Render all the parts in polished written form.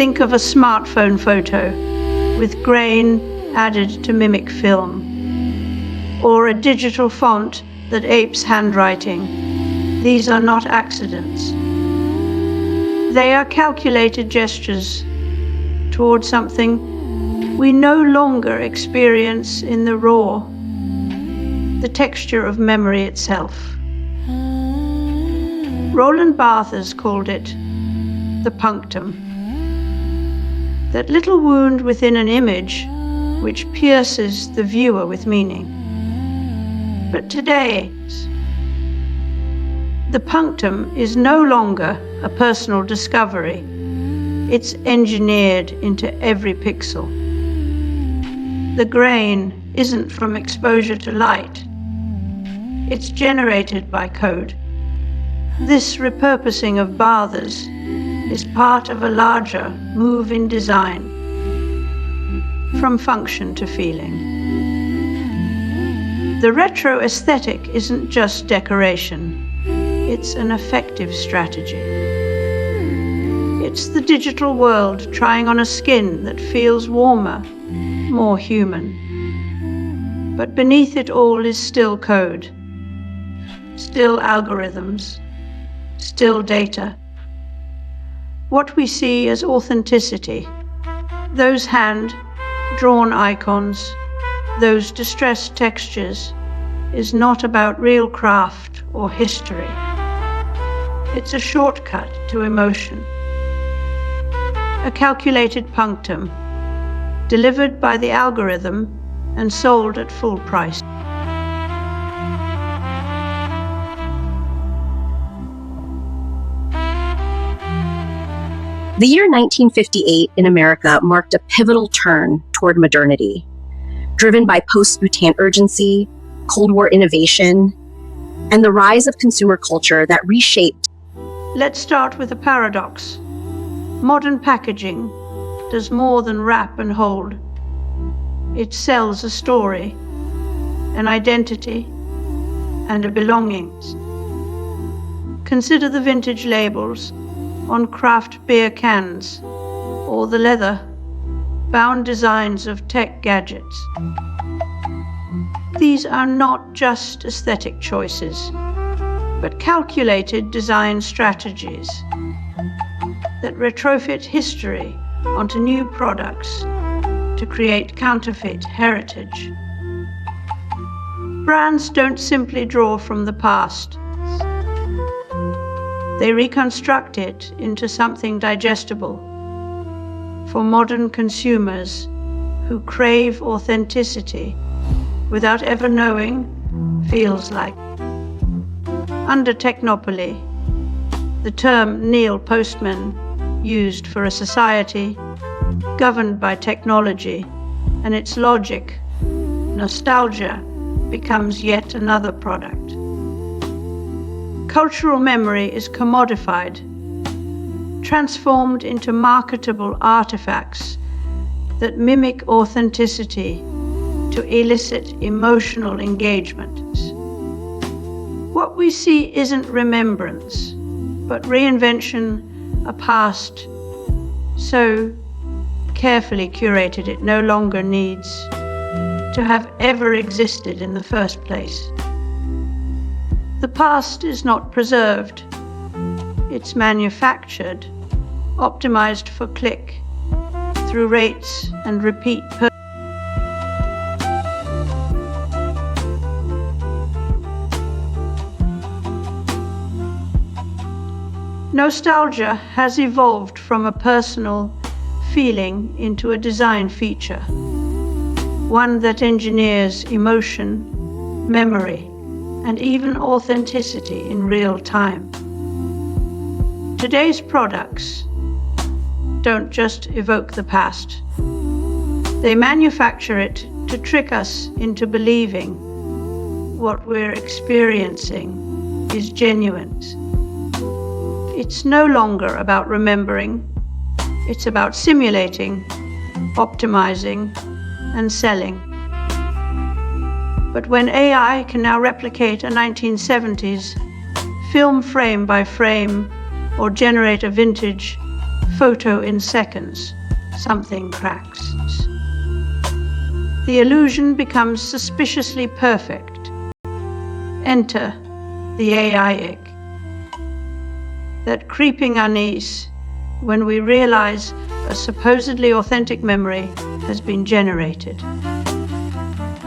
Think of a smartphone photo with grain added to mimic film, or a digital font that apes handwriting. These are not accidents. They are calculated gestures toward something we no longer experience in the raw, the texture of memory itself. Roland Barthes called it the punctum, that little wound within an image which pierces the viewer with meaning. But today, the punctum is no longer a personal discovery. It's engineered into every pixel. The grain isn't from exposure to light. It's generated by code. This repurposing of Barthes is part of a larger move in design, from function to feeling. The retro aesthetic isn't just decoration. It's an effective strategy. It's the digital world trying on a skin that feels warmer, more human. But beneath it all is still code, still algorithms, still data. What we see as authenticity, those hand-drawn icons, those distressed textures, is not about real craft or history. It's a shortcut to emotion. A calculated punctum, delivered by the algorithm and sold at full price. The year 1958 in America marked a pivotal turn toward modernity, driven by post-Bhutan urgency, Cold War innovation, and the rise of consumer culture that reshaped. Let's start with a paradox. Modern packaging does more than wrap and hold. It sells a story, an identity, and a belongings. Consider the vintage labels on craft beer cans, or the leather-bound designs of tech gadgets. These are not just aesthetic choices, but calculated design strategies that retrofit history onto new products to create counterfeit heritage. Brands don't simply draw from the past. They reconstruct it into something digestible for modern consumers who crave authenticity without ever knowing feels like. Under technopoly, the term Neil Postman used for a society governed by technology and its logic, nostalgia becomes yet another product. Cultural memory is commodified, transformed into marketable artifacts that mimic authenticity to elicit emotional engagement. What we see isn't remembrance, but reinvention, a past so carefully curated it no longer needs to have ever existed in the first place. The past is not preserved. It's manufactured, optimized for click, through rates and repeat Nostalgia has evolved from a personal feeling into a design feature, one that engineers emotion, memory, and even authenticity in real time. Today's products don't just evoke the past. They manufacture it to trick us into believing what we're experiencing is genuine. It's no longer about remembering. It's about simulating, optimizing, and selling. But when AI can now replicate a 1970s film frame by frame or generate a vintage photo in seconds, something cracks. The illusion becomes suspiciously perfect. Enter the AI Ick. That creeping unease when we realize a supposedly authentic memory has been generated.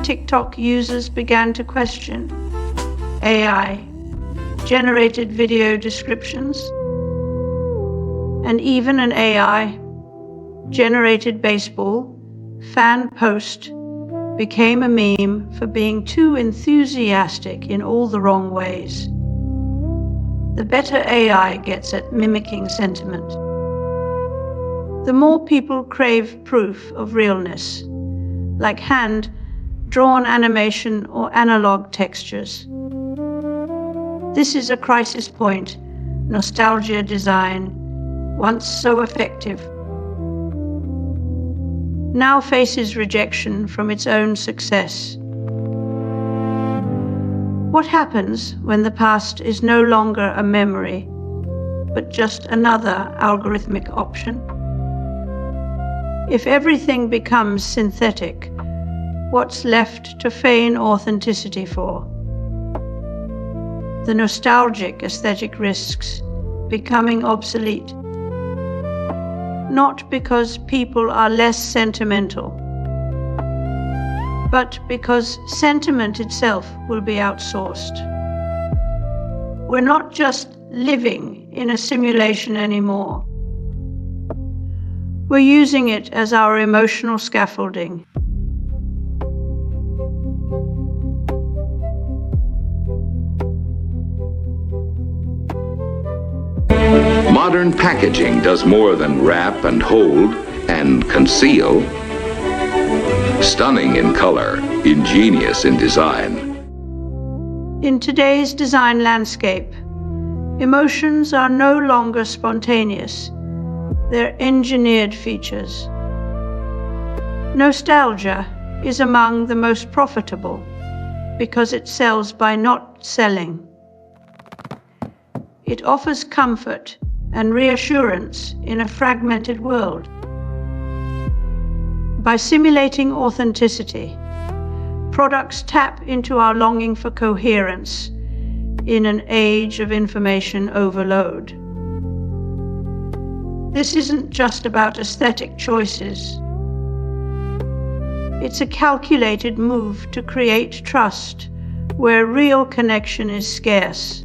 TikTok users began to question AI-generated video descriptions, and even an AI-generated baseball fan post became a meme for being too enthusiastic in all the wrong ways. The better AI gets at mimicking sentiment, the more people crave proof of realness, like hand-drawn animation or analog textures. This is a crisis point. Nostalgia design, once so effective, now faces rejection from its own success. What happens when the past is no longer a memory, but just another algorithmic option? If everything becomes synthetic, what's left to feign authenticity for? The nostalgic aesthetic risks becoming obsolete, not because people are less sentimental, but because sentiment itself will be outsourced. We're not just living in a simulation anymore. We're using it as our emotional scaffolding. Modern packaging does more than wrap and hold and conceal. Stunning in color, ingenious in design. In today's design landscape, emotions are no longer spontaneous. They're engineered features. Nostalgia is among the most profitable because it sells by not selling. It offers comfort and reassurance in a fragmented world. By simulating authenticity, products tap into our longing for coherence in an age of information overload. This isn't just about aesthetic choices. It's a calculated move to create trust where real connection is scarce.